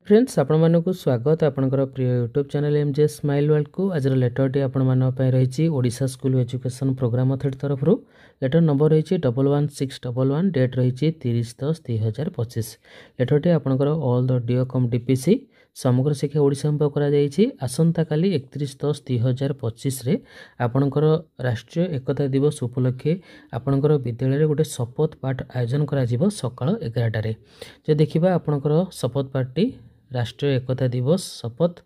Friends आपको स्वागत आपणकर प्रिय YouTube channel MJ smile world को आज लेटरटी रही Odisha school education programme authority तरफ लेटर नंबर रही 11611 डेट रही 30/10/2025 लेटरटी आपणकर ऑल द डीओकम डीपीसी समग्र शिक्षा ओडिशा कर आसंता काली 31/10/2025 रे आपणकर राष्ट्रीय एकता दिवस उपलक्षे आपणकर विद्यालय गोटे शपथ पाठ आयोजन करा सकाळ 11 जो देखिबा आपणकर शपथ पाठटी राष्ट्रीय एकता दिवस शपथ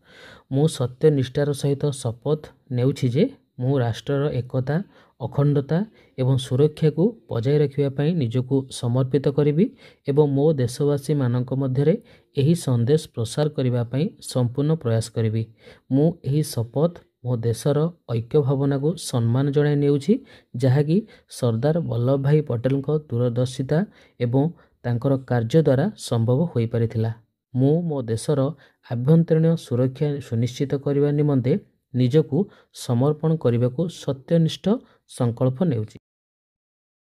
मु सत्यनिष्ठार सहित शपथ नेउछि जे मु राष्ट्रर एकता अखंडता एवं सुरक्षा को बजाय रखिबा निजको समर्पित करिवि एवं मो देशवासी मानक मध्यरे एही संदेश प्रसार करिबा संपूर्ण प्रयास करिवि। मु एही शपथ मो देशर ऐक्य भावना को सम्मान जणाई नेउछि जहाँकि सरदार वल्लभ भाई पटेल दूरदर्शिता एवं तांकर कार्य द्वारा संभव होई परिथिला। मु मो देशर आभ्यंतरीण सुरक्षा सुनिश्चित करने निमंते निजको समर्पण करने को सत्यनिष्ठ संकल्प नेउछि।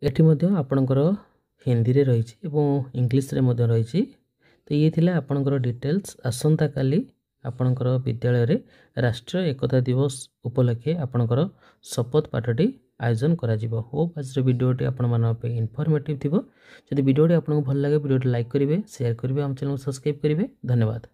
एठी मध्य आपणकर हिंदी रे रही एवं इंग्लिश रे मध्य रही। तो ये थिला आपणकर डिटेल्स आसंता काली आपणकर विद्यालय रे राष्ट्रीय एकता दिवस उपलक्षे आपणकर शपथ पाठटी आयोजन करा जिवो। होप आज वीडियोटी आपण मानन पे इनफॉर्मेटिव थिबो। जदि वीडियोटी आपनको भल लागे वीडियोटी लाइक करिवे, शेयर करिवे, हम चैनल को सब्सक्राइब करिवे। धन्यवाद।